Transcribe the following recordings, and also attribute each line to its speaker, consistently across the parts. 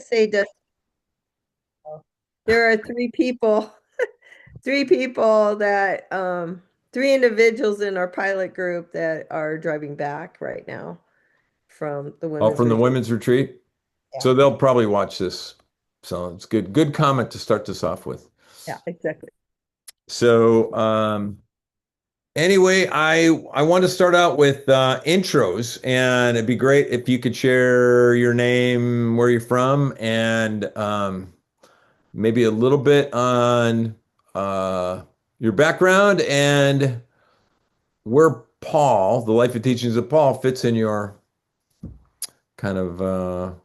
Speaker 1: say that there are three people that, three individuals in our pilot group that are driving back right now from the
Speaker 2: Oh,
Speaker 1: women's
Speaker 2: from the
Speaker 1: retreat.
Speaker 2: women's retreat.
Speaker 1: Yeah,
Speaker 2: So they'll probably watch this. So it's good. Good comment to start this off with.
Speaker 1: yeah, exactly.
Speaker 2: So anyway, I want to start out with intros, and it'd be great if you could share your name, where you're from, and maybe a little bit on uh, your background and where Paul, the life and teachings of Paul, fits in your kind of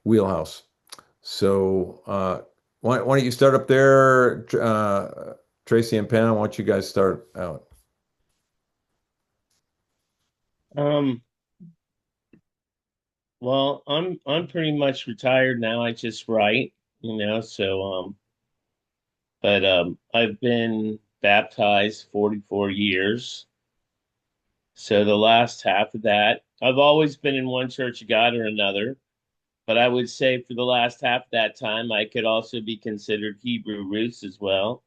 Speaker 2: wheelhouse. So why don't you start up there, Tracy and Pam? Why don't you guys start out?
Speaker 3: Um, well, I'm pretty much retired now. I just write, but I've been baptized 44 years. So the last half of that, I've always been in one church of God or another, but I would say for the last half of that time, I could also be considered Hebrew roots as well.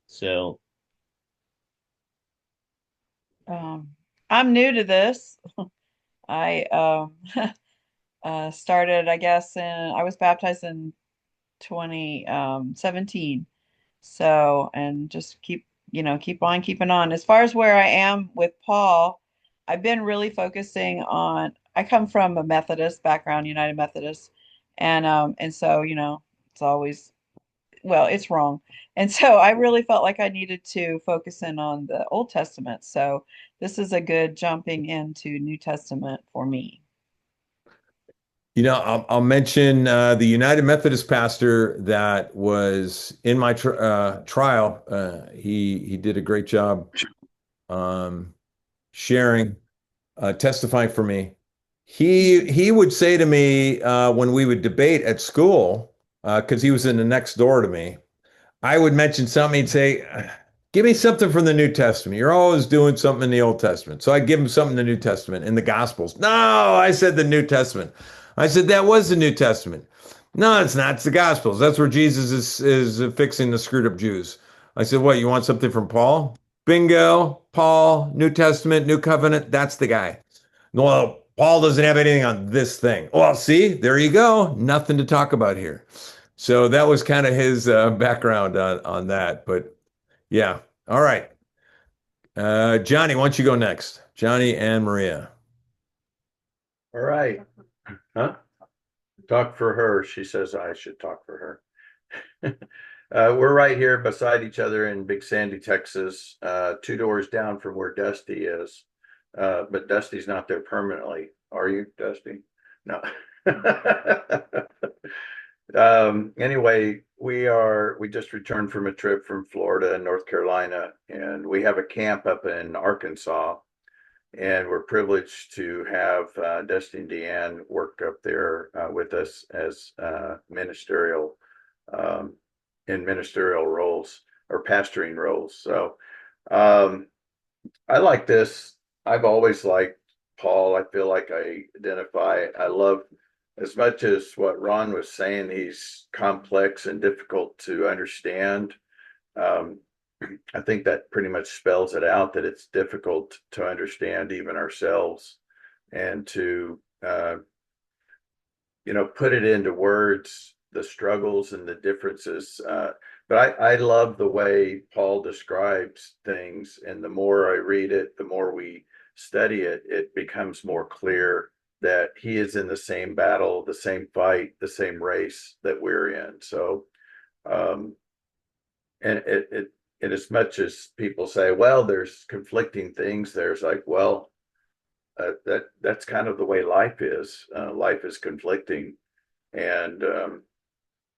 Speaker 3: So,
Speaker 4: Um, I'm new to this. I started, I guess, I was baptized in 2017. So, and just keep on keeping on. As far as where I am with Paul, I've been really focusing on, I come from a Methodist background, United Methodist, and so, it's always, well, it's wrong. And so I really felt like I needed to focus in on the Old Testament. So this is a good jumping into New Testament for me.
Speaker 2: You know, I'll mention the United Methodist pastor that was in my trial. He did a great job um, sharing, testifying for me. He would say to me when we would debate at school, because he was in the next door to me. I would mention something. He'd say, "Give me something from the New Testament. You're always doing something in the Old Testament." So I'd give him something in the New Testament, in the Gospels. No, I said the New Testament. I said that was the New Testament. No, it's not. It's the Gospels. That's where Jesus is fixing the screwed up Jews. I said, "What? You want something from Paul?" Bingo. Paul, New Testament, New Covenant. That's the guy. Well, Paul doesn't have anything on this thing. Well, see, there you go. Nothing to talk about here. So that was kind of his background on that. But yeah. All right. Johnny, why don't you go next? Johnny and Maria.
Speaker 5: All right. Huh? Talk for her. She says I should talk for her. We're right here beside each other in Big Sandy, Texas, two doors down from where Dusty is. But Dusty's not there permanently. Are you, Dusty? No. Anyway, we just returned from a trip from Florida and North Carolina, and we have a camp up in Arkansas. And we're privileged to have Dusty and Deanne work up there with us as ministerial um, in ministerial roles or pastoring roles. So um, I like this. I've always liked Paul. I feel like I identify. I love as much as what Ron was saying. He's complex and difficult to understand. Um, I think that pretty much spells it out that it's difficult to understand even ourselves and to put it into words, the struggles and the differences. But I love the way Paul describes things, and the more I read it, the more we study it, it becomes more clear that he is in the same battle, the same fight, the same race that we're in. So um, and and as much as people say, well, there's conflicting things, there's like, well, that's kind of the way life is. Life is conflicting, and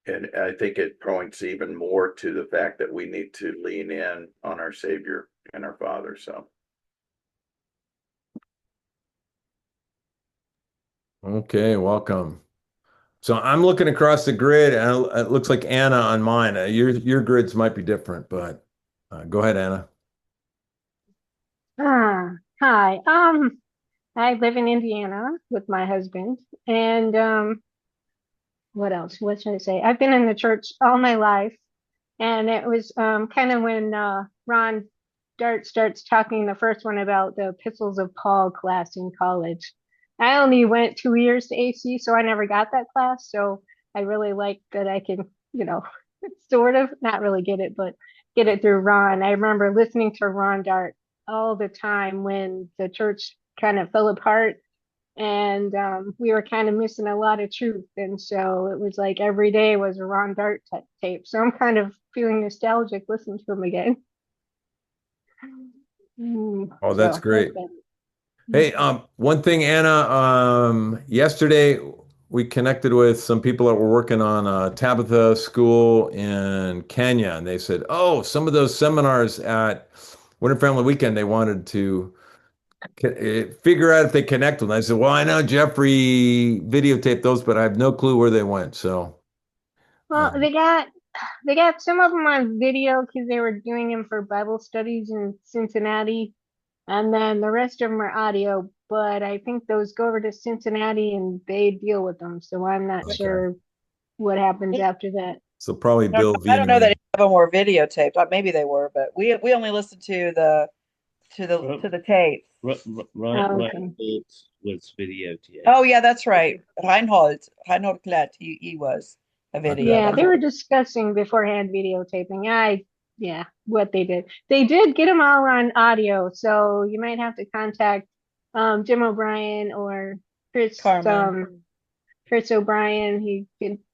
Speaker 5: and I think it points even more to the fact that we need to lean in on our Savior and our Father. So
Speaker 2: Okay, welcome. So I'm looking across the grid, and it looks like Anna on mine. Your grids might be different, but go ahead, Anna.
Speaker 6: Hi. I live in Indiana with my husband, and what else? What should I say? I've been in the church all my life, and it was kind of when Ron Dart starts talking the first one about the Epistles of Paul class in college. I only went 2 years to AC, so I never got that class. So I really like that I can, you know, sort of not really get it, but get it through Ron. I remember listening to Ron Dart all the time when the church kind of fell apart and we were kind of missing a lot of truth. And so it was like every day was a Ron Dart tape. So I'm kind of feeling nostalgic listening to him again.
Speaker 2: Oh, that's
Speaker 6: So
Speaker 2: great.
Speaker 6: that.
Speaker 2: Hey, one thing, Anna, yesterday we connected with some people that were working on a Tabitha school in Kenya, and they said, oh, some of those seminars at Winter Family Weekend, they wanted to figure out if they connect with them. I said, well, I know Jeffrey videotaped those, but I have no clue where they went. So,
Speaker 6: Well, they got some of them on video because they were doing them for Bible studies in Cincinnati, and then the rest of them are audio. But I think those go over to Cincinnati and they deal with them. So I'm not
Speaker 2: okay.
Speaker 6: sure what happens after that.
Speaker 2: So probably Bill
Speaker 4: I don't know that
Speaker 2: Viehman.
Speaker 4: any of them were videotaped. Maybe they were, but we only listened to the tape.
Speaker 6: Oh, okay.
Speaker 3: Ryan Holtz was videotaped.
Speaker 4: Oh yeah, that's right. Reinhold Klett, he was a video.
Speaker 6: Yeah, they were discussing beforehand videotaping. Yeah, what they did. They did get them all on audio, so you might have to contact Jim O'Brien or
Speaker 4: Carmen.
Speaker 6: Chris O'Brien.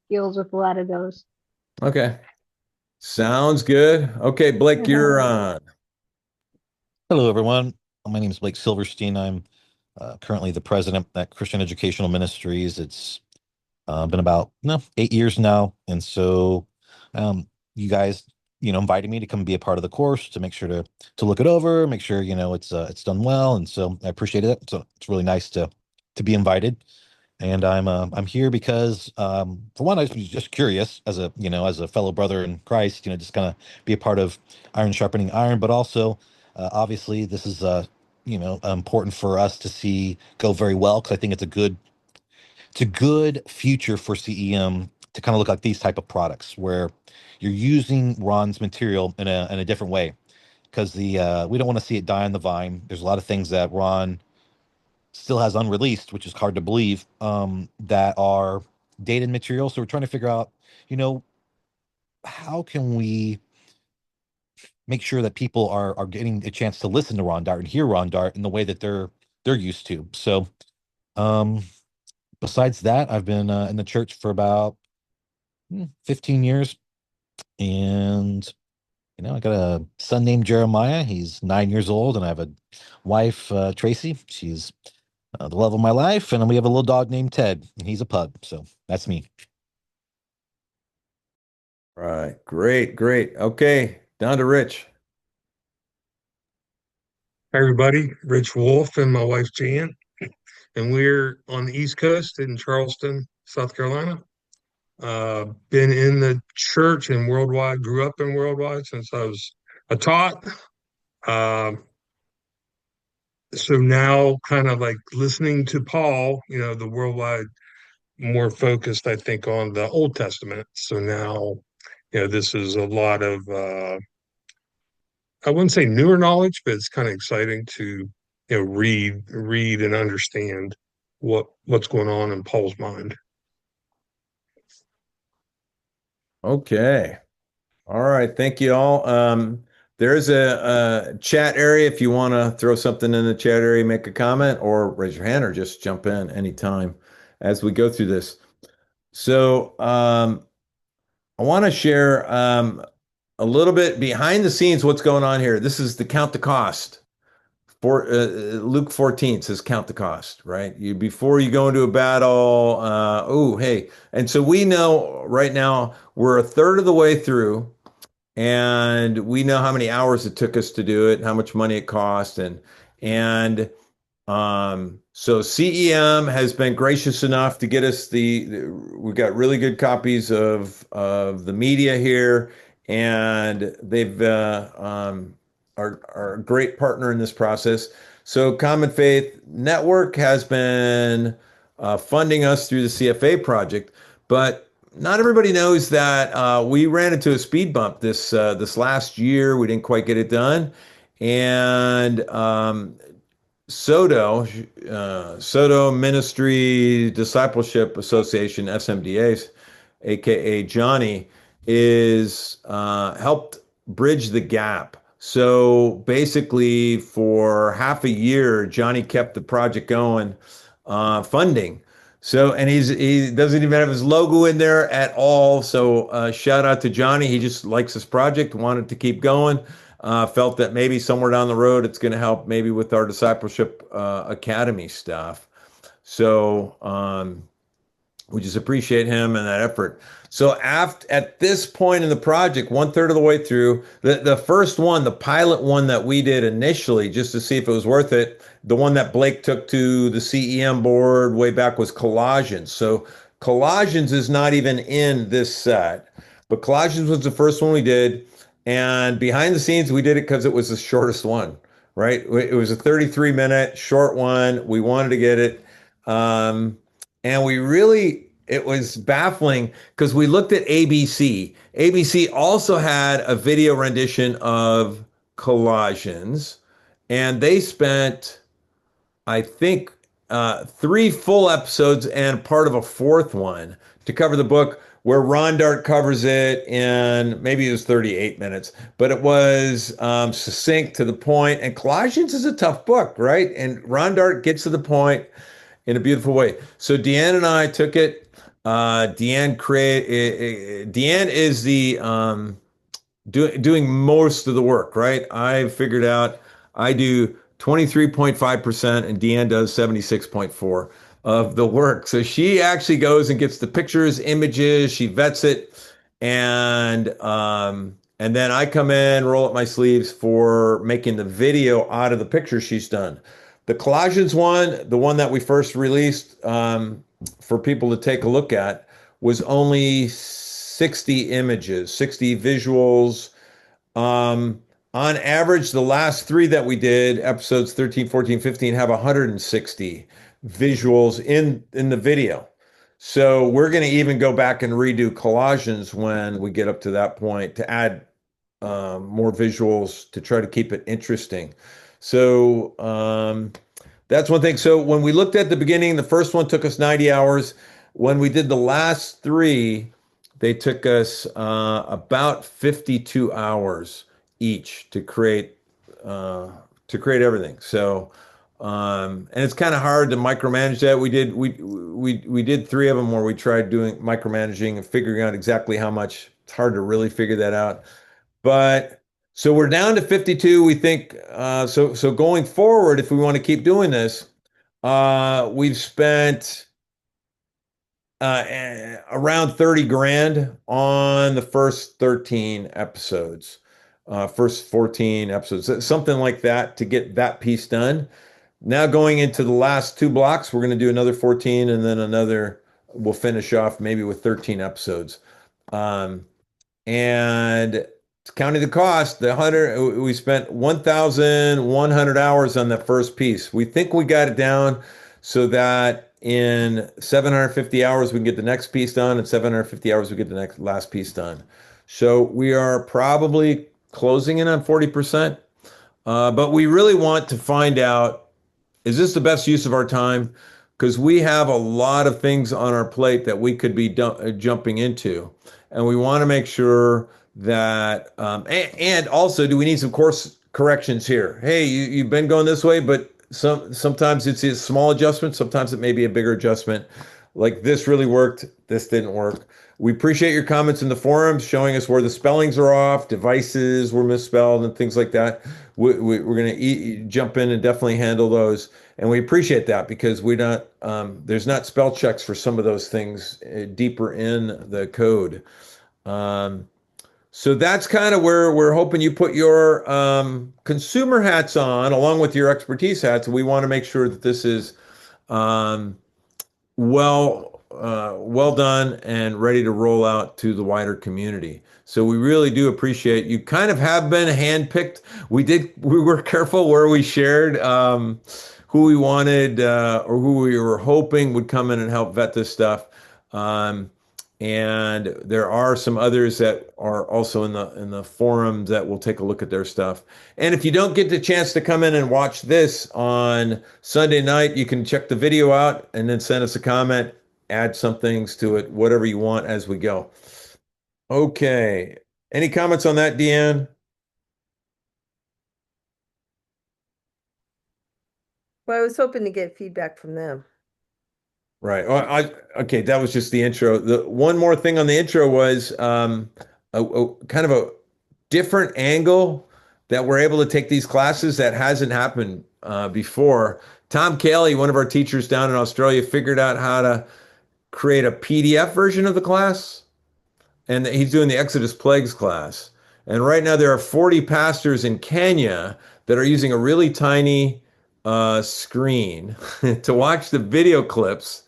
Speaker 6: Deals with a lot of those.
Speaker 2: Okay. Sounds good. Okay, Blake, you're on.
Speaker 7: Hello, everyone. My name is Blake Silverstein. I'm currently the president at Christian Educational Ministries. It's been about 8 years now, and so you guys, invited me to come be a part of the course to make sure to look it over, make sure it's done well, and so I appreciate it. So it's really nice to be invited, and I'm here because for one, I was just curious as a fellow brother in Christ, just kind of be a part of iron sharpening iron, but also obviously this is important for us to see go very well because I think it's a good future for CEM to kind of look like these type of products where you're using Ron's material in a different way because we don't want to see it die on the vine. There's a lot of things that Ron still has unreleased, which is hard to believe, that are dated material. So we're trying to figure out, how can we make sure that people are getting a chance to listen to Ron Dart and hear Ron Dart in the way that they're used to. So um besides that, I've been in the church for about 15 years, and I got a son named Jeremiah. He's 9 years old, and I have a wife, Tracy. She's the love of my life, and then we have a little dog named Ted, and he's a pug. So that's me.
Speaker 2: Right. Great, great. Okay, down to Rich.
Speaker 8: Hi, everybody. Rich Wolf and my wife Jan, and we're on the East Coast in Charleston, South Carolina. Been in the church and Worldwide, grew up in Worldwide since I was a tot. So now, kind of like listening to Paul, the Worldwide more focused, I think, on the Old Testament. So now, this is a lot of I wouldn't say newer knowledge, but it's kind of exciting to read and understand what's going on in Paul's mind.
Speaker 2: Okay. All right. Thank you all. There's a chat area if you want to throw something in the chat area, make a comment, or raise your hand, or just jump in anytime as we go through this. So I want to share a little bit behind the scenes what's going on here. This is the count the cost. For Luke 14 says count the cost, right? Before you go into a battle, hey. And so we know right now we're a third of the way through, and we know how many hours it took us to do it, how much money it cost, and so CEM has been gracious enough to get us we've got really good copies of the media here, and they've are a great partner in this process. So Common Faith Network has been funding us through the CFA project, but not everybody knows that we ran into a speed bump this last year. We didn't quite get it done, and Soto Ministry Discipleship Association, SMDAs, aka Johnny, is helped bridge the gap. So basically, for half a year, Johnny kept the project going, funding. So, and he doesn't even have his logo in there at all. So, shout out to Johnny. He just likes this project, wanted to keep going. Felt that maybe somewhere down the road it's going to help maybe with our discipleship academy stuff. So, we just appreciate him and that effort. So at this point in the project, 1/3 of the way through, the first one, the pilot one that we did initially, just to see if it was worth it, the one that Blake took to the CEM board way back was Colossians. So Colossians is not even in this set, but Colossians was the first one we did. And behind the scenes, we did it because it was the shortest one, right? It was a 33-minute short one. We wanted to get it. And it was baffling because we looked at ABC. ABC also had a video rendition of Colossians, and they spent, I think, 3 full episodes and part of a 4th one to cover the book, where Ron Dart covers it in, maybe it was 38 minutes, but it was succinct, to the point. And Colossians is a tough book, right? And Ron Dart gets to the point in a beautiful way. So Deanne and I took it. Deanne is the doing most of the work, right? I figured out I do 23.5% and Deanne does 76.4 of the work. So she actually goes and gets the pictures, images, she vets it, and then I come in, roll up my sleeves for making the video out of the pictures she's done. The Colossians one, the one that we first released for people to take a look at, was only 60 images, 60 visuals. On average, the last 3 that we did, episodes 13, 14, 15, have 160 visuals in the video. So we're going to even go back and redo Colossians when we get up to that point to add more visuals to try to keep it interesting. So that's one thing. So when we looked at the beginning, the first one took us 90 hours. When we did the last 3, they took us about 52 hours each to create everything. So and it's kind of hard to micromanage that. We did 3 of them where we tried doing micromanaging and figuring out exactly how much. It's hard to really figure that out. But so we're down to 52. We think so going forward, if we want to keep doing this, we've spent around 30 grand on the first 13 episodes, first 14 episodes, something like that, to get that piece done. Now going into the last 2 blocks, we're going to do another 14, and then we'll finish off maybe with 13 episodes. And counting the cost, we spent 1,100 hours on the first piece. We think we got it down so that in 750 hours we can get the next piece done, and 750 hours we get the last piece done. So we are probably closing in on 40%. But we really want to find out, is this the best use of our time? Because we have a lot of things on our plate that we could be jumping into. And we want to make sure that, and also, do we need some course corrections here? Hey, you've been going this way, but sometimes it's a small adjustment. Sometimes it may be a bigger adjustment. Like, this really worked, this didn't work. We appreciate your comments in the forums showing us where the spellings are off, devices were misspelled, and things like that. We're going to jump in and definitely handle those. And we appreciate that, because there's not spell checks for some of those things deeper in the code. So that's kind of where we're hoping you put your consumer hats on, along with your expertise hats. We want to make sure that this is well done and ready to roll out to the wider community. So we really do appreciate you. Kind of have been handpicked. We were careful where we shared who we wanted or who we were hoping would come in and help vet this stuff. and there are some others that are also in the forum that will take a look at their stuff. And if you don't get the chance to come in and watch this on Sunday night, you can check the video out and then send us a comment, add some things to it, whatever you want as we go. Okay. Any comments on that, Deanne?
Speaker 1: Well, I was hoping to get feedback from them.
Speaker 2: Right. Okay, that was just the intro. The one more thing on the intro was a kind of a different angle that we're able to take these classes that hasn't happened before. Tom Kelly, one of our teachers down in Australia, figured out how to create a PDF version of the class, and he's doing the Exodus Plagues class. And right now there are 40 pastors in Kenya that are using a really tiny screen to watch the video clips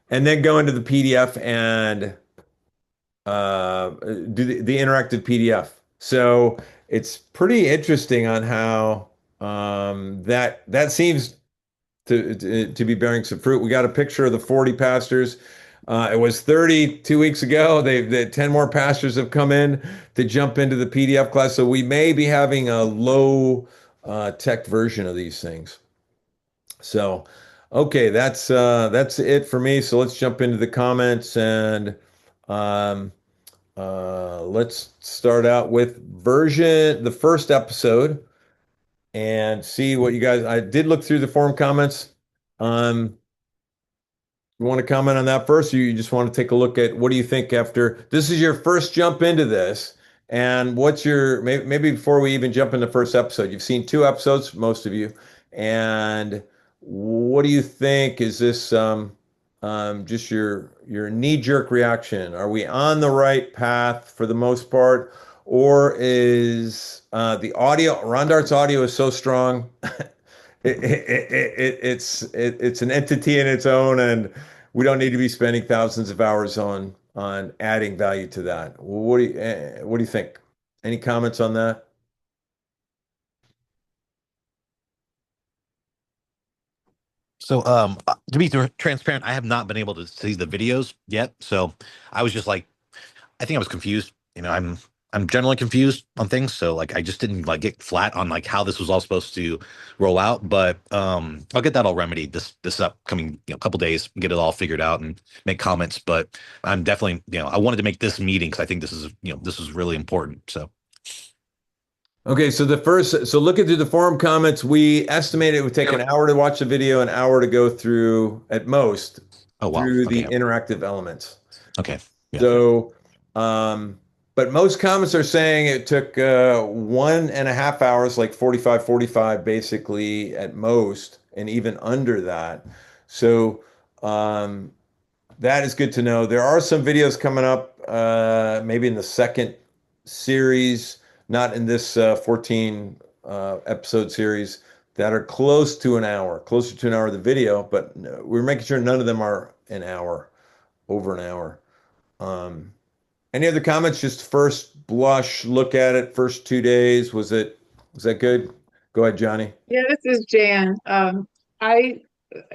Speaker 2: and then go into the PDF and do the interactive PDF. So it's pretty interesting on how that seems to be bearing some fruit. We got a picture of the 40 pastors. It was 30 2 weeks ago. The 10 more pastors have come in to jump into the PDF class. So we may be having a low tech version of these things. So, okay, that's it for me. So let's jump into the comments and um, let's start out with the first episode and see what you guys. I did look through the forum comments. You want to comment on that first, or you just want to take a look at what do you think after this is your first jump into this? And what's your maybe before we even jump in the first episode, you've seen 2 episodes, most of you, and what do you think? Is this just your knee-jerk reaction? Are we on the right path for the most part, or is the audio? Ron Dart's audio is so strong. It's an entity in its own, and we don't need to be spending thousands of hours on adding value to that. What do you think? Any comments on that?
Speaker 7: So, to be transparent, I have not been able to see the videos yet. So, I was just like, I think I was confused. I'm generally confused on things. So, like, I just didn't like get flat on like how this was all supposed to roll out. But I'll get that all remedied this upcoming couple days, get it all figured out and make comments. But I'm definitely I wanted to make this meeting because I think this is really important. So.
Speaker 2: Okay, so looking through the forum comments, we estimated it would take an hour to watch the video, an hour to go through at most
Speaker 7: Oh, wow.
Speaker 2: through the
Speaker 7: Okay.
Speaker 2: interactive elements.
Speaker 7: Okay. Yeah.
Speaker 2: So, but most comments are saying it took 1.5 hours, like 45 basically at most, and even under that. So, that is good to know. There are some videos coming up, maybe in the second series, not in this 14 episode series, that are close to an hour, closer to an hour of the video, but we're making sure none of them are an hour, over an hour. Any other comments? Just first blush, look at it, first 2 days. Was that good? Go ahead, Johnny.
Speaker 9: Yeah, this is Jan. I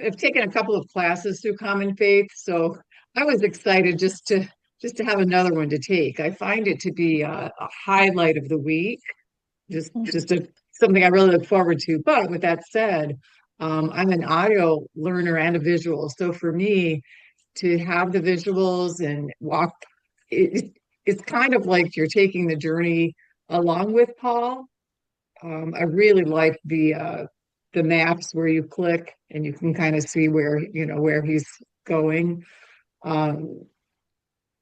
Speaker 9: have taken a couple of classes through Common Faith, so I was excited just to have another one to take. I find it to be a highlight of the week, something I really look forward to. But with that said, I'm an audio learner and a visual, so for me to have the visuals and walk, it's kind of like you're taking the journey along with Paul. I really like the maps where you click and you can kind of see where he's going. Um,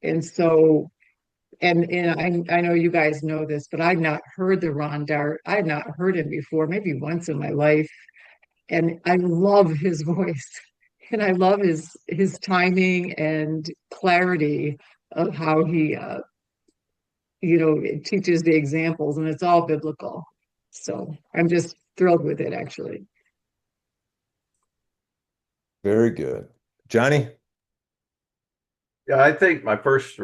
Speaker 9: and so I know you guys know this, but I've not heard the Ron Dart. I've not heard him before, maybe once in my life. And I love his voice. And I love his timing and clarity of how he teaches the examples, and it's all biblical. So I'm just thrilled with it, actually.
Speaker 2: Very good. Johnny?
Speaker 5: Yeah, I think my first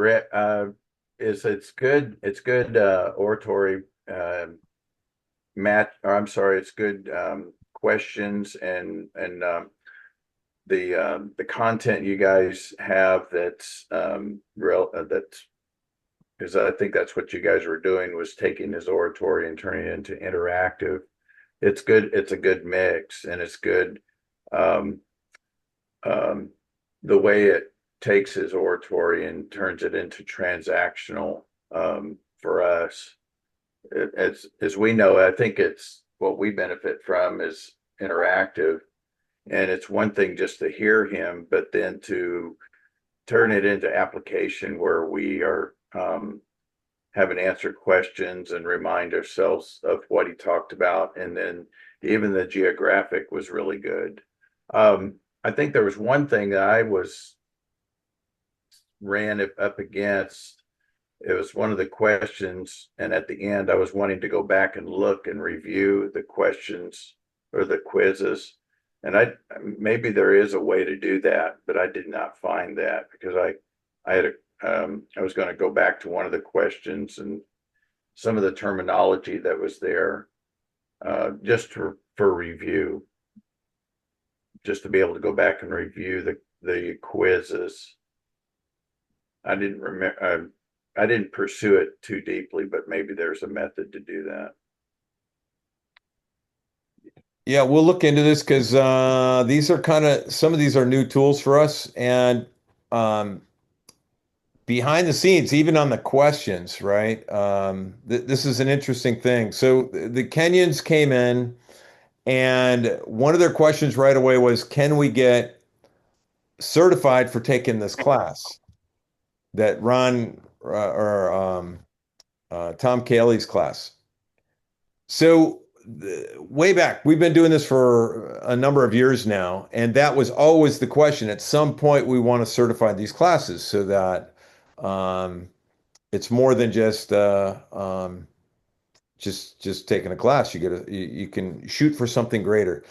Speaker 5: is it's good. It's good oratory, it's good questions and the content you guys have that's that's because I think that's what you guys were doing, was taking his oratory and turning it into interactive. It's good. It's a good mix, and it's good. Um, the way it takes his oratory and turns it into transactional, for us. As we know, I think it's what we benefit from is interactive. And it's one thing just to hear him, but then to turn it into application where we are having answered questions and remind ourselves of what he talked about. And then even the geographic was really good. I think there was one thing that I ran it up against. It was one of the questions, and at the end, I was wanting to go back and look and review the questions or the quizzes. And maybe there is a way to do that, but I did not find that because I was going to go back to one of the questions and some of the terminology that was there, just for review, just to be able to go back and review the quizzes. I didn't remember. I didn't pursue it too deeply, but maybe there's a method to do that.
Speaker 2: Yeah, we'll look into this because these are some of these are new tools for us. And behind the scenes, even on the questions, right? This is an interesting thing. So the Kenyans came in, and one of their questions right away was, can we get certified for taking this class that Ron Tom Cayley's class? So way back, we've been doing this for a number of years now, and that was always the question. At some point, we want to certify these classes so that it's more than just taking a class. You can shoot for something greater.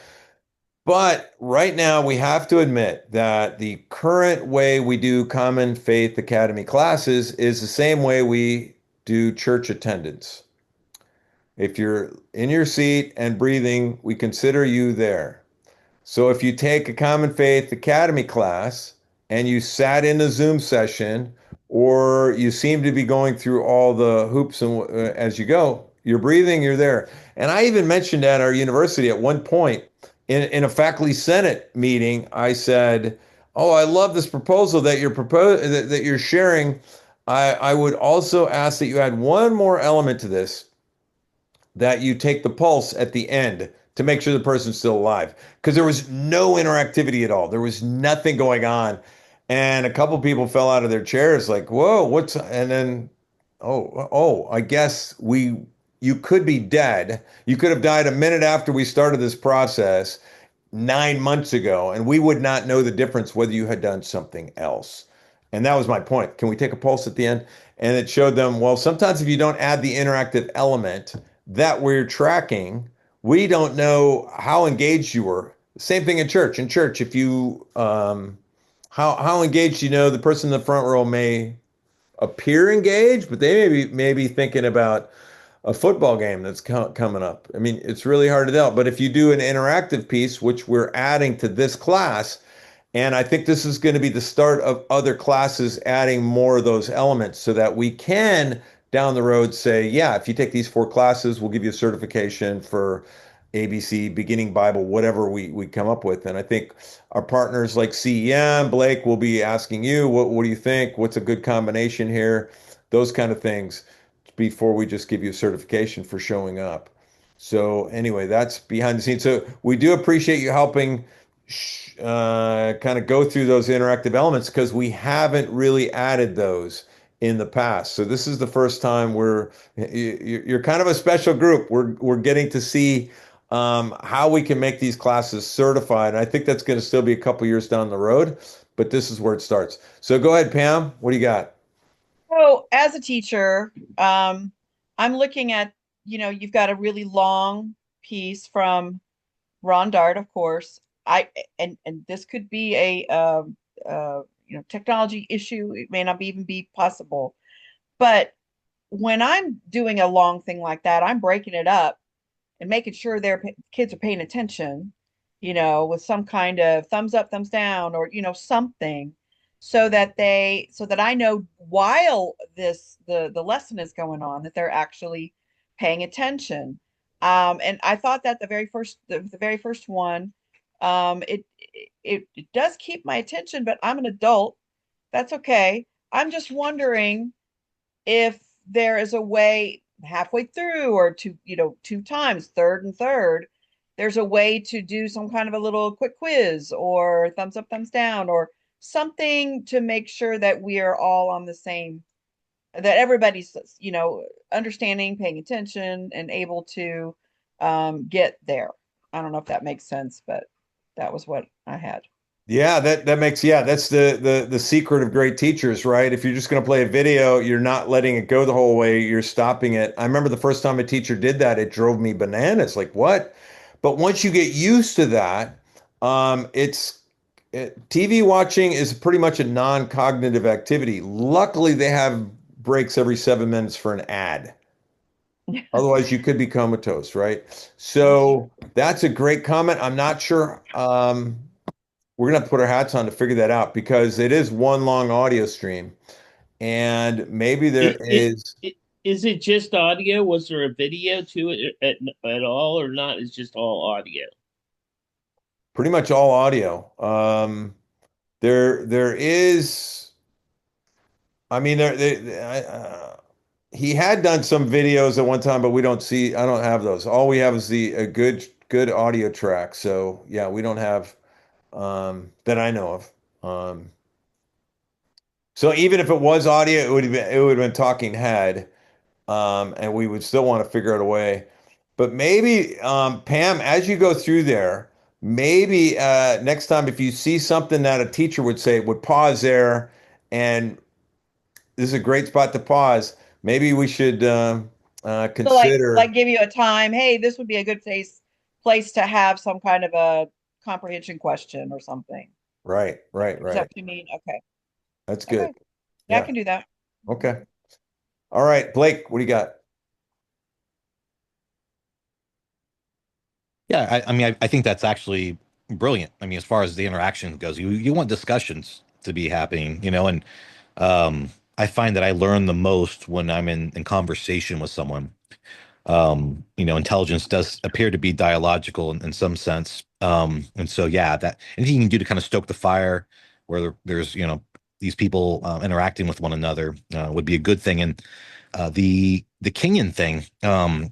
Speaker 2: But right now, we have to admit that the current way we do Common Faith Academy classes is the same way we do church attendance. If you're in your seat and breathing, we consider you there. So if you take a Common Faith Academy class and you sat in a Zoom session, or you seem to be going through all the hoops and as you go, you're breathing, you're there. And I even mentioned at our university at one point in a faculty senate meeting, I said, "Oh, I love this proposal that you're sharing. I would also ask that you add one more element to this, that you take the pulse at the end to make sure the person's still alive." Because there was no interactivity at all. There was nothing going on. And a couple people fell out of their chairs like, whoa, and then, I guess you could be dead. You could have died a minute after we started this process 9 months ago, and we would not know the difference whether you had done something else. And that was my point. Can we take a pulse at the end? And it showed them, well, sometimes if you don't add the interactive element that we're tracking, we don't know how engaged you were. Same thing in church. In church, if you how engaged, the person in the front row may appear engaged, but they may be thinking about a football game that's coming up. I mean, it's really hard to tell. But if you do an interactive piece, which we're adding to this class, and I think this is going to be the start of other classes adding more of those elements so that we can down the road say, yeah, if you take these 4 classes, we'll give you a certification for ABC, beginning Bible, whatever we come up with. And I think our partners like CEM, Blake, will be asking you, what do you think? What's a good combination here? Those kind of things before we just give you a certification for showing up. So anyway, that's behind the scenes. So we do appreciate you helping kind of go through those interactive elements because we haven't really added those in the past. So this is the first time you're kind of a special group. We're getting to see how we can make these classes certified. And I think that's going to still be a couple years down the road, but this is where it starts. So go ahead, Pam. What do you got?
Speaker 4: So as a teacher, I'm looking at, you've got a really long piece from Ron Dart, of course. And this could be a technology issue. It may not even be possible. But when I'm doing a long thing like that, I'm breaking it up and making sure their kids are paying attention, with some kind of thumbs up, thumbs down, or, something, so that I know while the lesson is going on that they're actually paying attention. And I thought that the very first one, it does keep my attention, but I'm an adult. That's okay. I'm just wondering if there is a way halfway through, or two times, third and third, there's a way to do some kind of a little quick quiz or thumbs up, thumbs down, or something to make sure that we are all on the same, that everybody's, understanding, paying attention, and able to get there. I don't know if that makes sense, but that was what I had.
Speaker 2: Yeah, that makes, yeah, that's the secret of great teachers, right? If you're just going to play a video, you're not letting it go the whole way, you're stopping it. I remember the first time a teacher did that, it drove me bananas. Like, what? But once you get used to that, TV watching is pretty much a non-cognitive activity. Luckily, they have breaks every 7 minutes for an ad. Otherwise, you could be comatose, right? So that's a great comment. I'm not sure. We're gonna have to put our hats on to figure that out because it is one long audio stream, and maybe there is.
Speaker 3: Is it just audio? Was there a video to it at all, or not? It's just all audio.
Speaker 2: Pretty much all audio. There is. I mean, he had done some videos at one time, but we don't see. I don't have those. All we have is a good audio track. So yeah, we don't have that I know of. So even if it was audio, it would have been talking head, and we would still want to figure out a way. But maybe Pam, as you go through there, maybe next time if you see something that a teacher would say, would pause there, and this is a great spot to pause. Maybe we should
Speaker 4: So
Speaker 2: consider.
Speaker 4: like give you a time. Hey, this would be a good place to have some kind of a comprehension question or something.
Speaker 2: Right.
Speaker 4: Is that what you mean? Okay.
Speaker 2: That's good.
Speaker 4: Okay. Yeah, I
Speaker 2: Yeah.
Speaker 4: can do that.
Speaker 2: Okay. All right, Blake, what do you got?
Speaker 7: Yeah, I mean, I think that's actually brilliant. I mean, as far as the interaction goes, you want discussions to be happening, and I find that I learn the most when I'm in conversation with someone. Intelligence does appear to be dialogical in some sense. And so, yeah, that anything you can do to kind of stoke the fire where there's, these people interacting with one another would be a good thing. And the Kenyan thing,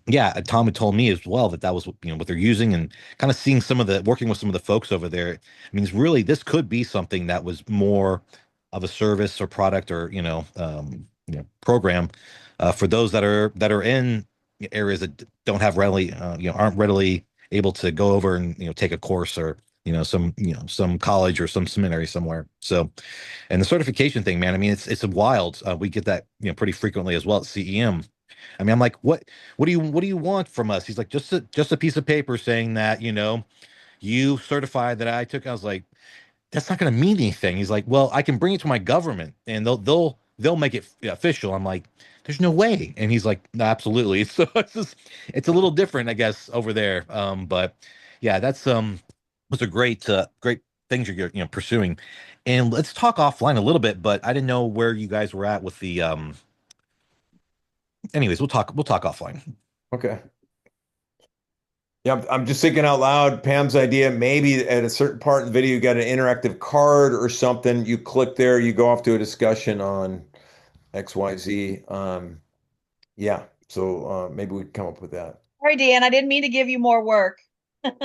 Speaker 7: yeah, Tom had told me as well that was what they're using, and kind of seeing working with some of the folks over there. I mean, really this could be something that was more of a service or product, or program for those that are in areas that don't have readily aren't readily able to go over and take a course, or some college or some seminary somewhere. So, and the certification thing, man, I mean, it's wild. We get that pretty frequently as well at CEM. I mean, I'm like, what do you want from us? He's like, just a piece of paper saying that you certified that I took. I was like, that's not going to mean anything. He's like, well, I can bring it to my government and they'll make it official. I'm like, there's no way. And he's like, no, absolutely. So it's a little different, I guess, over there. But yeah, those are great things you're pursuing. And let's talk offline a little bit, but I didn't know where you guys were at with the anyways, we'll talk offline.
Speaker 2: Okay. Yeah, I'm just thinking out loud, Pam's idea, maybe at a certain part in the video, you got an interactive card or something. You click there, you go off to a discussion on XYZ. Yeah, so maybe we can come up with that.
Speaker 4: Sorry, Dan, I didn't mean to give you more work.
Speaker 1: All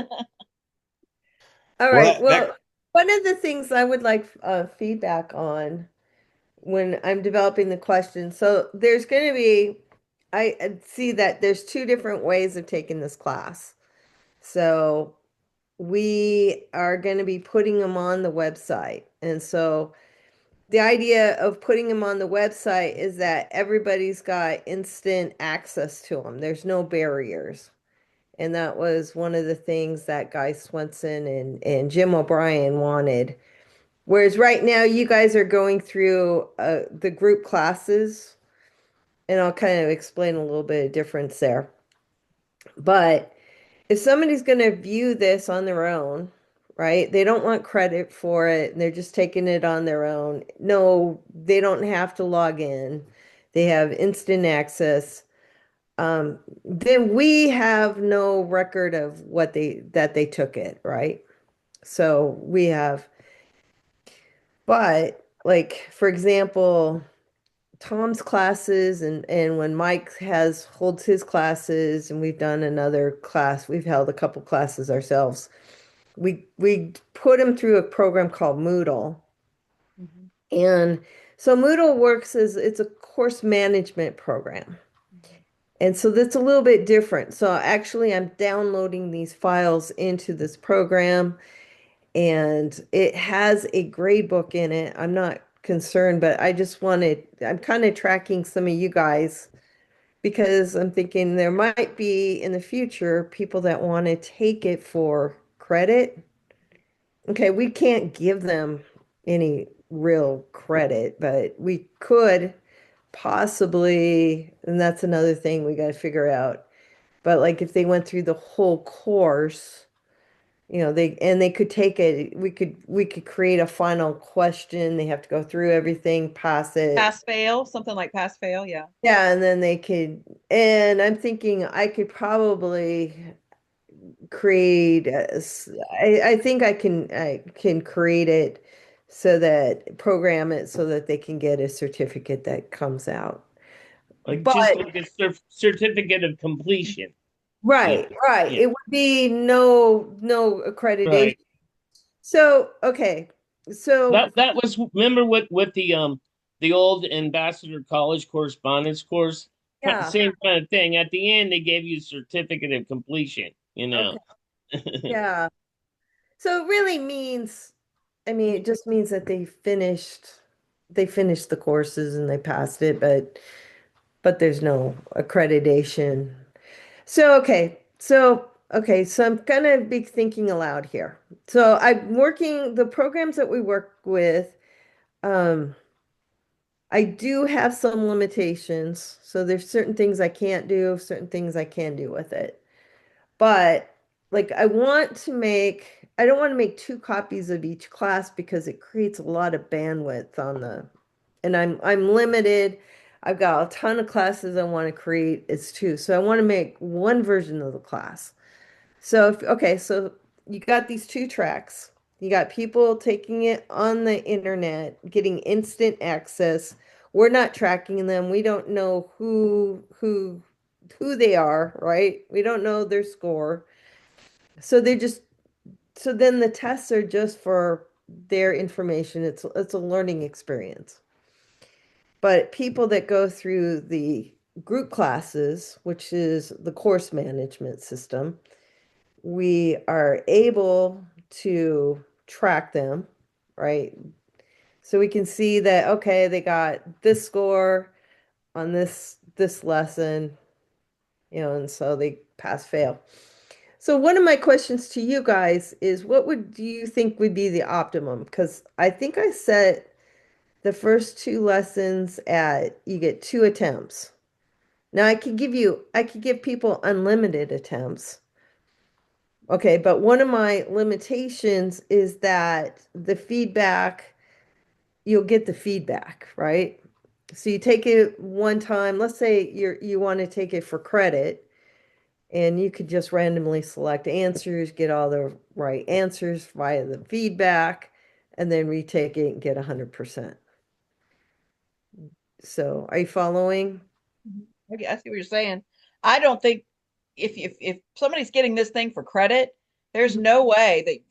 Speaker 2: Well,
Speaker 1: right. Well, one of the things I would like feedback on when I'm developing the question. So there's going to be, I see that there's two different ways of taking this class. So we are going to be putting them on the website. And so the idea of putting them on the website is that everybody's got instant access to them. There's no barriers. And that was one of the things that Guy Swenson and Jim O'Brien wanted. Whereas right now, you guys are going through the group classes, and I'll kind of explain a little bit of difference there. But if somebody's going to view this on their own, right? They don't want credit for it, and they're just taking it on their own. No, they don't have to log in. They have instant access. Then we have no record of what that they took it, right? So we have, but like for example, Tom's classes and when Mike has holds his classes and we've done another class, we've held a couple classes ourselves. We put him through a program called Moodle. And so Moodle works as it's a course management program. And so that's a little bit different. So actually I'm downloading these files into this program and it has a grade book in it. I'm not concerned, but I'm kind of tracking some of you guys because I'm thinking there might be in the future people that want to take it for credit. Okay, we can't give them any real credit, but we could possibly, and that's another thing we got to figure out. But like if they went through the whole course, they could take it, we could create a final question. They have to go through everything, pass it.
Speaker 4: Pass fail, something like pass fail, yeah.
Speaker 1: Yeah, and then and I'm thinking I could probably create I think I can create it so that program it so that they can get a certificate that comes out.
Speaker 3: Like
Speaker 1: But
Speaker 3: just like a certificate of completion.
Speaker 1: right, right.
Speaker 3: Yeah.
Speaker 1: It would be no accreditation.
Speaker 3: Right.
Speaker 1: So, okay. So
Speaker 3: That was, remember what the old Ambassador College correspondence course?
Speaker 1: yeah,
Speaker 3: Same kind of thing. At the end, they gave you a certificate of completion, you know.
Speaker 1: okay. Yeah. So it really means, I mean, it just means that they finished the courses and they passed it, but there's no accreditation. So okay, so I'm gonna be thinking aloud here. So I'm working the programs that we work with, um, I do have some limitations. So there's certain things I can't do, certain things I can do with it. But like I don't want to make two copies of each class because it creates a lot of bandwidth and I'm limited. I've got a ton of classes I want to create. It's two. So I want to make one version of the class. So you got these two tracks. You got people taking it on the internet, getting instant access. We're not tracking them. We don't know who they are, right? We don't know their score. So so then the tests are just for their information. It's a learning experience. But people that go through the group classes, which is the course management system, we are able to track them, right? So we can see that, okay, they got this score on this lesson, and so they pass fail. So one of my questions to you guys is do you think would be the optimum? Because I think I set the first two lessons at you get 2 attempts. Now I could give people unlimited attempts. Okay, but one of my limitations is that you'll get the feedback, right? So you take it one time, let's say you want to take it for credit, and you could just randomly select answers, get all the right answers via the feedback, and then retake it and get 100%. So are you following?
Speaker 4: Okay, I see what you're saying. I don't think if somebody's getting this thing for credit, there's no way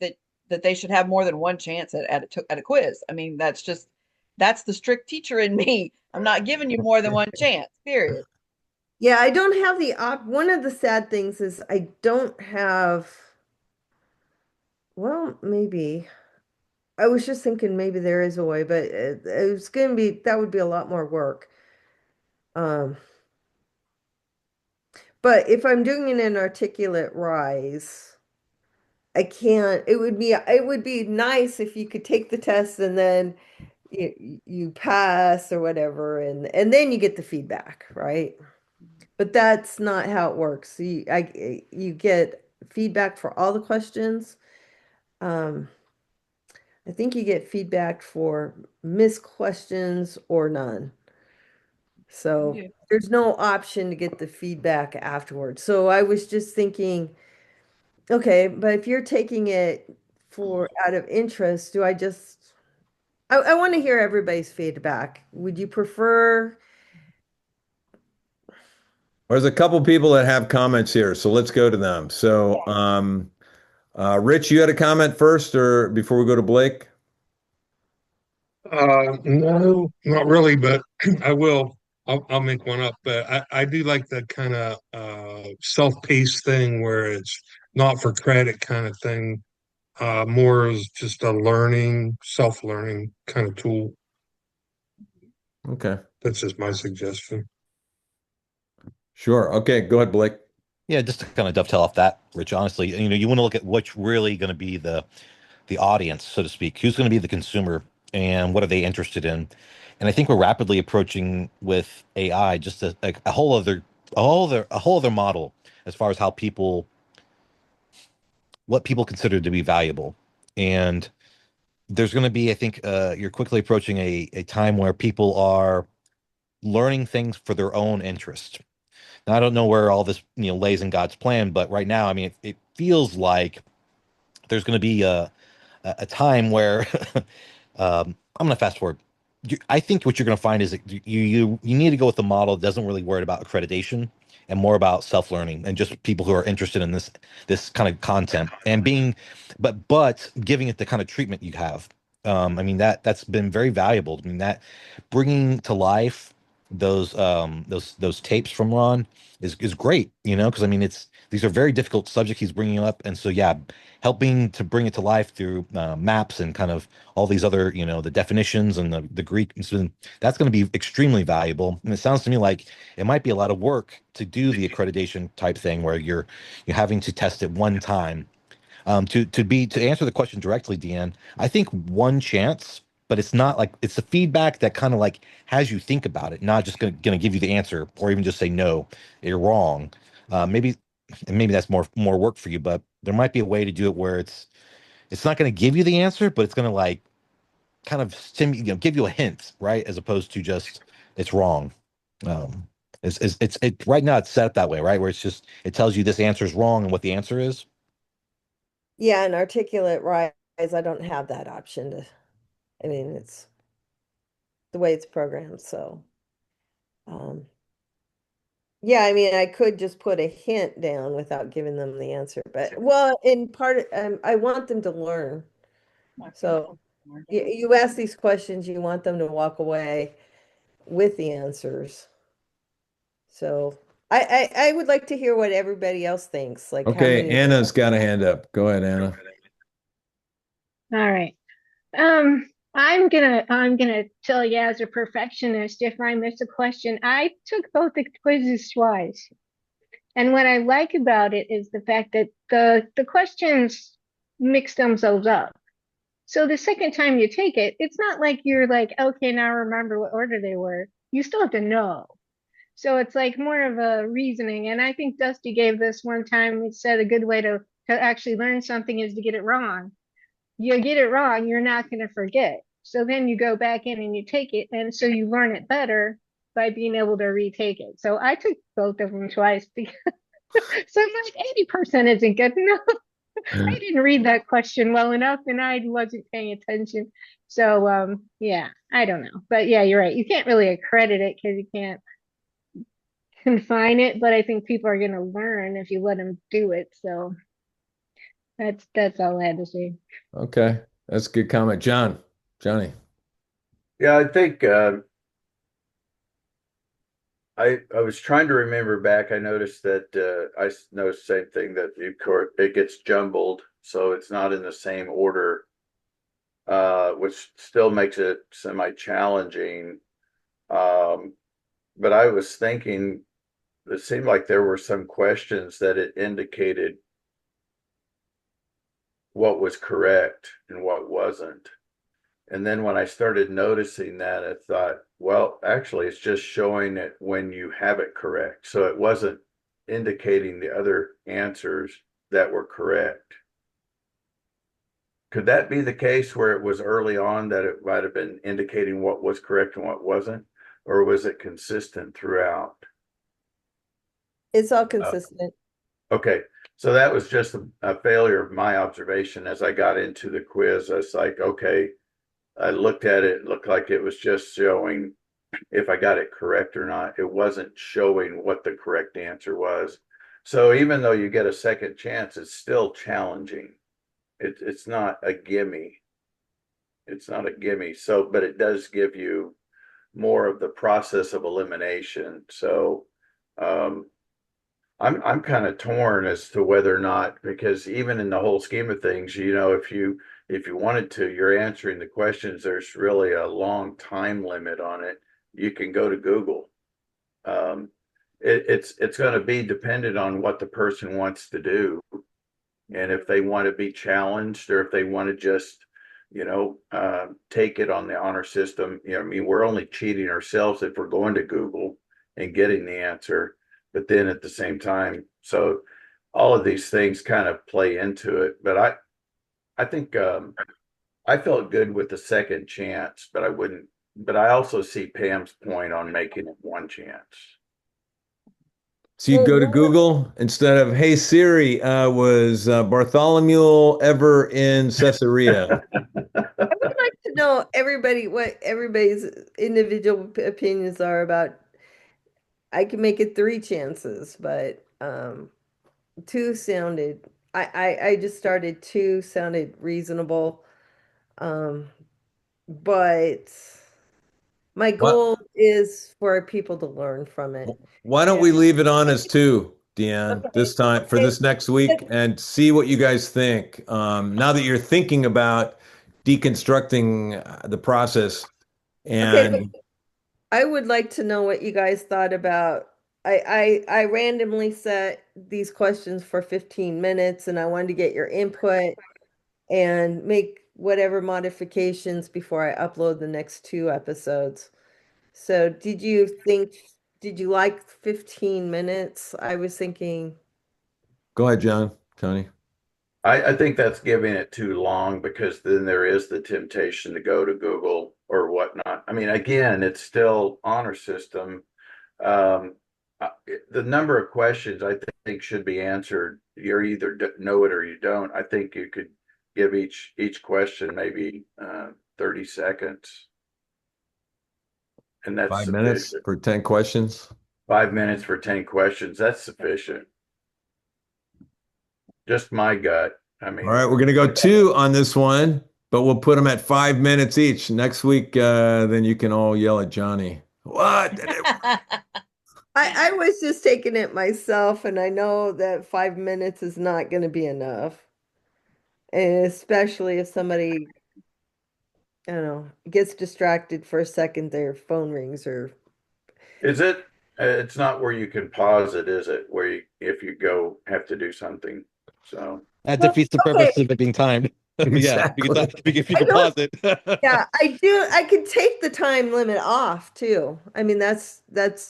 Speaker 4: that they should have more than one chance at a quiz. I mean, that's the strict teacher in me. I'm not giving you more than one chance, period.
Speaker 1: Yeah, I don't have one of the sad things is I don't have, well, maybe. I was just thinking maybe there is a way, but that would be a lot more work. Um, but if I'm doing an articulate rise, I can't, it would be nice if you could take the test and then you pass or whatever, and then you get the feedback, right? But that's not how it works. You get feedback for all the questions, Um, I think you get feedback for missed questions or none. So
Speaker 4: Yeah.
Speaker 1: there's no option to get the feedback afterwards. So I was just thinking, okay, but if you're taking it for out of interest, do I just, I want to hear everybody's feedback. Would you prefer?
Speaker 2: There's a couple people that have comments here, so let's go to them. So, Rich, you had a comment first, or before we go to Blake?
Speaker 8: No, not really, but I will. I'll make one up. But I do like the kind of self-paced thing where it's not for credit kind of thing. More as just a learning, self-learning kind of tool.
Speaker 2: Okay,
Speaker 8: That's just my suggestion.
Speaker 2: sure. Okay, go ahead, Blake.
Speaker 7: Yeah, just to kind of dovetail off that, Rich, honestly, you want to look at what's really going to be the audience, so to speak. Who's going to be the consumer and what are they interested in? And I think we're rapidly approaching with AI just a whole other model as far as how people what people consider to be valuable. And there's going to be, I think, you're quickly approaching a time where people are learning things for their own interest. Now, I don't know where all this lays in God's plan, but right now, I mean, it feels like there's going to be a time where I'm going to fast forward. I think what you're going to find is that you need to go with the model that doesn't really worry about accreditation and more about self-learning and just people who are interested in this kind of content and being, but giving it the kind of treatment you have. I mean that's been very valuable. I mean that bringing to life those tapes from Ron is great, because I mean these are very difficult subjects he's bringing up, and so yeah, helping to bring it to life through maps and kind of all these other, the definitions and the Greek. So that's going to be extremely valuable. And it sounds to me like it might be a lot of work to do the accreditation type thing where you're having to test it one time. To answer the question directly, Deanne, I think one chance, but it's not like it's the feedback that kind of like has you think about it, not just gonna give you the answer or even just say no, you're wrong. Maybe and maybe that's more work for you, but there might be a way to do it where it's not going to give you the answer, but it's going to like kind of give you a hint, right? As opposed to just it's wrong. Um, it's right now it's set up that way, right? Where it's just it tells you this answer is wrong and what the answer is.
Speaker 1: Yeah, and articulate rise, I don't have that option to, I mean, it's the way it's programmed, so. Um, yeah, I mean, I could just put a hint down without giving them the answer, but, well, in part, I want them to learn. So you ask these questions, you want them to walk away with the answers. So I would like to hear what everybody else thinks, like how
Speaker 2: Okay,
Speaker 1: many.
Speaker 2: Anna's got a hand up. Go ahead, Anna.
Speaker 6: All right. I'm gonna tell you as a perfectionist, if I miss a question, I took both the quizzes twice. And what I like about it is the fact that the questions mix themselves up. So the second time you take it, it's not like you're like, okay, now remember what order they were. You still have to know. So it's like more of a reasoning. And I think Dusty gave this one time, it said a good way to actually learn something is to get it wrong. You get it wrong, you're not going to forget. So then you go back in and you take it. And so you learn it better by being able to retake it. So I took both of them twice because so I'm like 80% isn't good enough. I didn't read that question well enough and I wasn't paying attention. So yeah, I don't know. But yeah, you're right. You can't really accredit it because you can't confine it, but I think people are going to learn if you let them do it. So that's all I had to say.
Speaker 2: Okay, that's a good comment, Johnny.
Speaker 5: Yeah, I think I was trying to remember back. I noticed that I noticed the same thing that it gets jumbled, so it's not in the same order, which still makes it semi-challenging. But I was thinking, it seemed like there were some questions that it indicated what was correct and what wasn't. And then when I started noticing that, I thought, well, actually, it's just showing it when you have it correct. So it wasn't indicating the other answers that were correct. Could that be the case where it was early on that it might have been indicating what was correct and what wasn't? Or was it consistent throughout?
Speaker 1: It's all consistent.
Speaker 5: Okay, so that was just a failure of my observation as I got into the quiz. I was like, okay, I looked at it, it looked like it was just showing if I got it correct or not. It wasn't showing what the correct answer was. So even though you get a second chance, it's still challenging. It's not a gimme. It's not a gimme. So, but it does give you more of the process of elimination. So, I'm kind of torn as to whether or not, because even in the whole scheme of things, if you wanted to, you're answering the questions. There's really a long time limit on it. You can go to Google. It's going to be dependent on what the person wants to do, and if they want to be challenged, or if they want to just, take it on the honor system. I mean, we're only cheating ourselves if we're going to Google and getting the answer. But then at the same time, so all of these things kind of play into it. But I think I felt good with the second chance, but I wouldn't. But I also see Pam's point on making it one chance.
Speaker 2: So you go to Google instead of, "Hey Siri, was Bartholomew ever in Caesarea?"
Speaker 1: I would like to know what everybody's individual opinions are about. I can make it 3 chances, but two sounded. I just started, two sounded reasonable, but my
Speaker 2: What?
Speaker 1: goal is for people to learn from it.
Speaker 2: Why don't we leave it on as two, Deanne,
Speaker 1: Okay.
Speaker 2: this time for this next week and see what you guys think. Now that you're thinking about deconstructing the process,
Speaker 1: Okay,
Speaker 2: and
Speaker 1: I would like to know what you guys thought about. I randomly set these questions for 15 minutes, and I wanted to get your input and make whatever modifications before I upload the next 2 episodes. So did you like 15 minutes? I was thinking,
Speaker 2: go ahead, John, Tony.
Speaker 5: I think that's giving it too long, because then there is the temptation to go to Google or whatnot. I mean, again, it's still honor system. Um, the number of questions I think should be answered. You either know it or you don't. I think you could give each question maybe 30 seconds, and that's
Speaker 2: 5 minutes
Speaker 5: sufficient.
Speaker 2: for 10 questions.
Speaker 5: 5 minutes for 10 questions. That's sufficient. Just my gut. I mean,
Speaker 2: All right, we're going to go 2 on this one, but we'll put them at 5 minutes each. Next week, then you can all yell at Johnny. What?
Speaker 1: I was just taking it myself, and I know that 5 minutes is not going to be enough. And especially if somebody, I don't know, gets distracted for a second, their phone rings or.
Speaker 5: is it? It's not where you can pause it, is it? Where if you go have to do something. So
Speaker 7: That defeats the purpose of it being timed. Yeah,
Speaker 2: Exactly.
Speaker 7: if you can pause it.
Speaker 1: Yeah, I could take the time limit off too. I mean, that's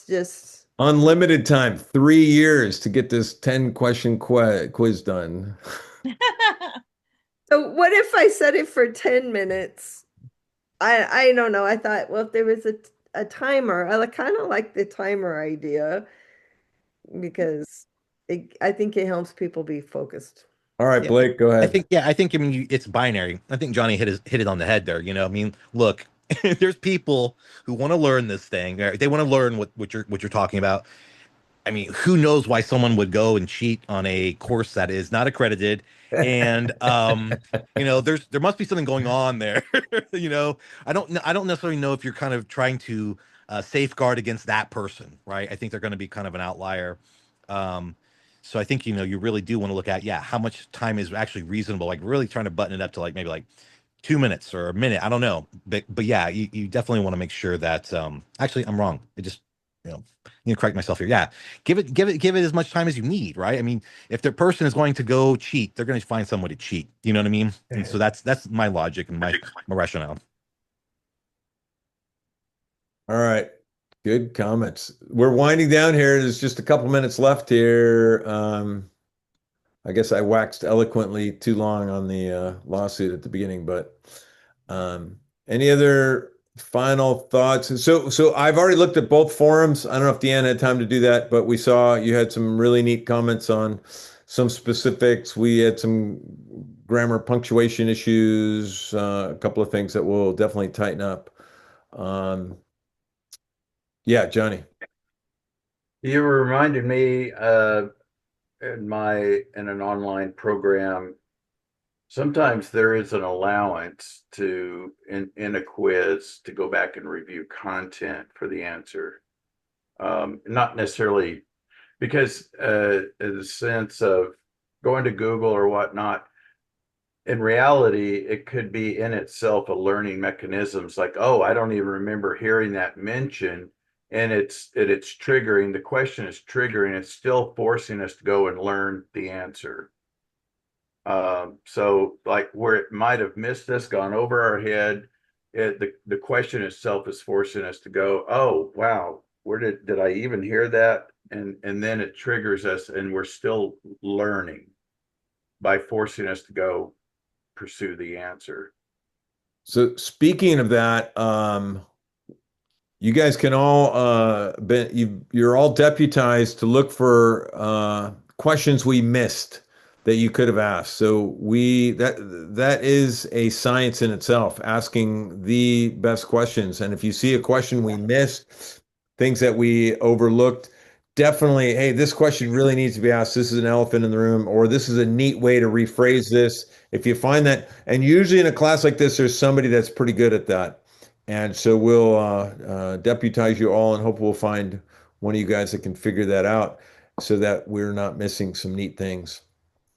Speaker 1: just.
Speaker 2: Unlimited time, 3 years to get this 10-question quiz done.
Speaker 1: So what if I set it for 10 minutes? I don't know. I thought, well, if there was a timer, I kind of like the timer idea because I think it helps people be focused.
Speaker 2: All right,
Speaker 7: Yeah.
Speaker 2: Blake, go ahead.
Speaker 7: I think, I mean, it's binary. I think Johnny hit it on the head there. I mean, look, there's people who want to learn this thing. They want to learn what you're talking about. I mean, who knows why someone would go and cheat on a course that is not accredited? And there must be something going on there. I don't necessarily know if you're kind of trying to safeguard against that person, right? I think they're going to be kind of an outlier. So I think you really do want to look at how much time is actually reasonable, like really trying to button it up to like maybe like 2 minutes or a minute. I don't know, but yeah, you definitely want to make sure that actually I'm wrong. It just correct myself here. Yeah, give it as much time as you need, right? I mean, if the person is going to go cheat, they're going to find some way to cheat. You know what I mean? And so that's my logic and my rationale.
Speaker 2: All right. Good comments. We're winding down here. There's just a couple minutes left here. I guess I waxed eloquently too long on the lawsuit at the beginning, but any other final thoughts? So I've already looked at both forums. I don't know if Deanne had time to do that, but we saw you had some really neat comments on some specifics. We had some grammar punctuation issues, a couple of things that we'll definitely tighten up. Yeah, Johnny.
Speaker 5: You reminded me in an online program, sometimes there is an allowance to in a quiz to go back and review content for the answer. Not necessarily because in the sense of going to Google or whatnot, in reality, it could be in itself a learning mechanisms like, oh, I don't even remember hearing that mentioned. And it's triggering, the question is triggering, it's still forcing us to go and learn the answer. So like where it might have missed us, gone over our head, the question itself is forcing us to go, oh wow, where did I even hear that? And then it triggers us and we're still learning by forcing us to go pursue the answer.
Speaker 2: So speaking of that, you guys can all you're all deputized to look for questions we missed that you could have asked. So that is a science in itself, asking the best questions. And if you see a question we missed, things that we overlooked, definitely, hey, this question really needs to be asked. This is an elephant in the room, or this is a neat way to rephrase this. If you find that, and usually in a class like this, there's somebody that's pretty good at that. And so we'll deputize you all and hope we'll find one of you guys that can figure that out so that we're not missing some neat things.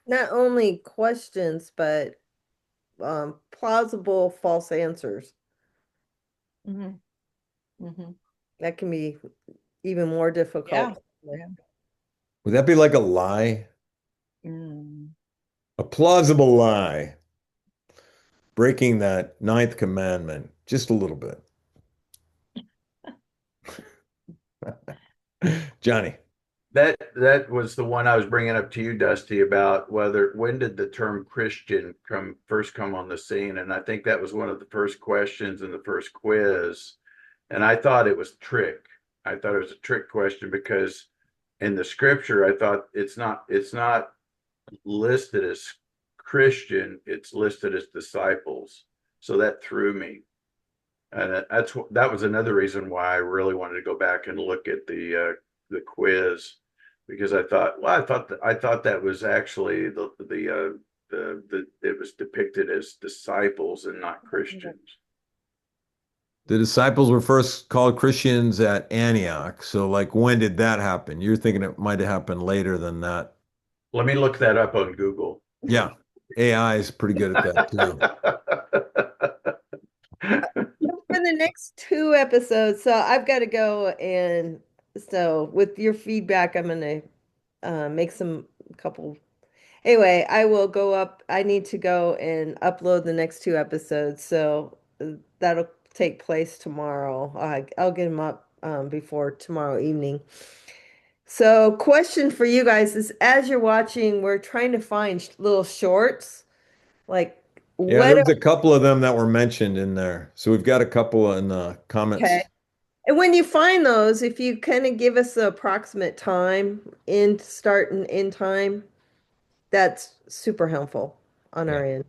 Speaker 1: Not only questions, but plausible false answers.
Speaker 4: Mhm. Mhm.
Speaker 1: That can be even more
Speaker 4: Yeah.
Speaker 1: difficult.
Speaker 4: Yeah.
Speaker 2: Would that be like a lie?
Speaker 4: Mm.
Speaker 2: A plausible lie. Breaking that ninth commandment just a little bit. Johnny.
Speaker 5: That was the one I was bringing up to you, Dusty, about when did the term Christian first come on the scene? And I think that was one of the first questions in the first quiz. And I thought it was trick. I thought it was a trick question because in the scripture, I thought it's not listed as Christian, it's listed as disciples. So that threw me. And that was another reason why I really wanted to go back and look at the quiz because I thought, well, I thought that was actually it was depicted as disciples and not Christians.
Speaker 2: The disciples were first called Christians at Antioch. So, like, when did that happen? You're thinking it might have happened later than that.
Speaker 5: Let me look that up on Google.
Speaker 2: Yeah, AI is pretty good at that too.
Speaker 1: For the next 2 episodes, so I've got to go, and so with your feedback, I'm gonna make some couple. Anyway, I will go up. I need to go and upload the next 2 episodes, so that'll take place tomorrow. I'll get them up before tomorrow evening. So, question for you guys is, as you're watching, we're trying to find little shorts, like
Speaker 2: Yeah,
Speaker 1: what.
Speaker 2: there's a couple of them that were mentioned in there. So we've got a couple in the comments.
Speaker 1: Okay. And when you find those, if you kind of give us the approximate time in start and end time, that's super helpful on our end.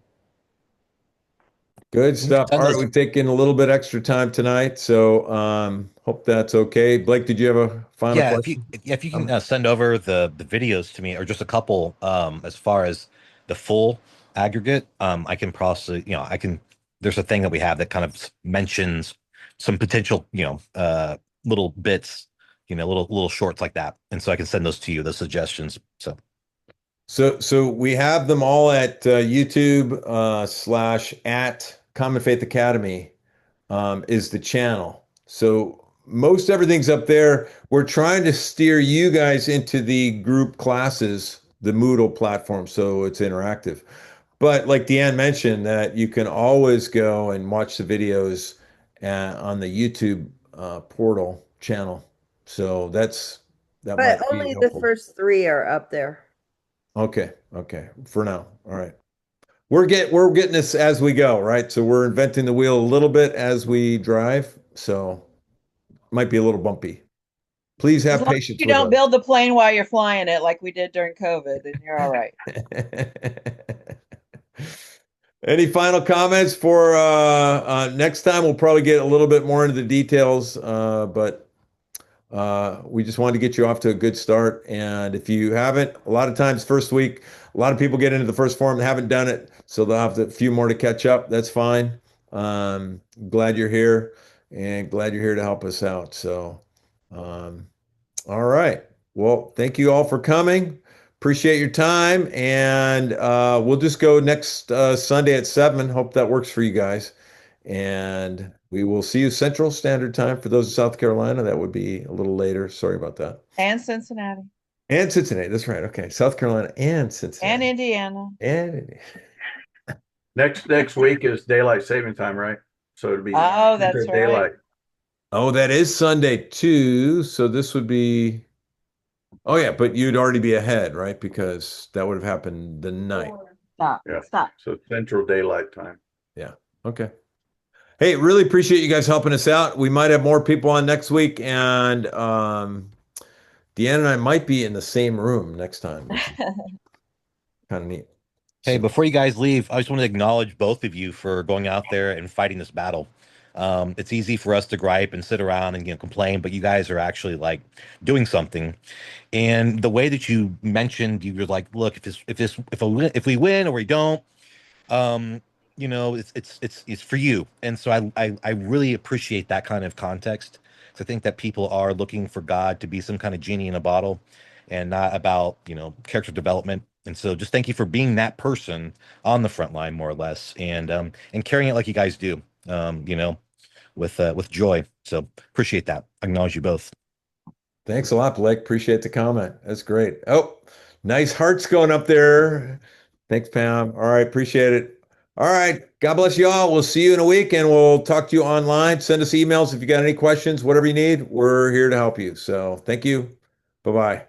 Speaker 2: Good stuff.
Speaker 7: send
Speaker 2: All right,
Speaker 7: those-
Speaker 2: we've taken a little bit extra time tonight, so hope that's okay. Blake, did you have a final
Speaker 7: Yeah,
Speaker 2: question?
Speaker 7: if you can send over the videos to me or just a couple as far as the full aggregate, I can process, I can there's a thing that we have that kind of mentions some potential, little bits, little shorts like that. And so I can send those to you, the suggestions.
Speaker 2: So we have them all at YouTube / at Common Faith Academy is the channel. So most everything's up there. We're trying to steer you guys into the group classes, the Moodle platform, so it's interactive. But like Deanne mentioned, that you can always go and watch the videos on the YouTube portal channel. So that
Speaker 1: But
Speaker 2: might be
Speaker 1: only the
Speaker 2: helpful.
Speaker 1: first 3 are up there.
Speaker 2: Okay. Okay. For now. All right. We're getting this as we go, right? So we're inventing the wheel a little bit as we drive. So might be a little bumpy. Please
Speaker 4: As
Speaker 2: have
Speaker 4: long as
Speaker 2: patience
Speaker 4: you
Speaker 2: with
Speaker 4: don't
Speaker 2: us.
Speaker 4: build the plane while you're flying it like we did during COVID, then you're all right.
Speaker 2: Any final comments for next time? We'll probably get a little bit more into the details, but we just wanted to get you off to a good start. And if you haven't, a lot of times first week, a lot of people get into the first forum and haven't done it, so they'll have a few more to catch up. That's fine. Glad you're here and glad you're here to help us out. So, all right. Well, thank you all for coming. Appreciate your time, and we'll just go next Sunday at 7. Hope that works for you guys. And we will see you Central Standard Time. For those in South Carolina, that would be a little later. Sorry about that.
Speaker 4: And Cincinnati
Speaker 2: And Cincinnati. That's right. Okay. South Carolina and
Speaker 4: and
Speaker 2: Cincinnati.
Speaker 4: Indiana.
Speaker 2: And
Speaker 5: Next week is daylight saving time, right? So it'll be
Speaker 4: Oh, that's right.
Speaker 5: daylight.
Speaker 2: oh, that is Sunday too. So this would be, oh yeah, but you'd already be ahead, right? Because that would have happened the night.
Speaker 4: Stop.
Speaker 5: Yeah.
Speaker 4: Stop.
Speaker 5: So Central Daylight Time.
Speaker 2: Yeah. Okay. Hey, really appreciate you guys helping us out. We might have more people on next week, and Deanna and I might be in the same room next time, which is kind of neat.
Speaker 7: Hey,
Speaker 2: So-
Speaker 7: before you guys leave, I just want to acknowledge both of you for going out there and fighting this battle. It's easy for us to gripe and sit around and complain, but you guys are actually like doing something. And the way that you mentioned, you were like, look, if we win or we don't, it's for you. And so I really appreciate that kind of context. So I think that people are looking for God to be some kind of genie in a bottle and not about, character development. And so just thank you for being that person on the front line, more or less, and carrying it like you guys do, with joy. So appreciate that. Acknowledge you both.
Speaker 2: Thanks a lot, Blake. Appreciate the comment. That's great. Oh, nice hearts going up there. Thanks, Pam. All right, appreciate it. All right. God bless you all. We'll see you in a week and we'll talk to you online. Send us emails if you got any questions, whatever you need. We're here to help you. So thank you. Bye-bye.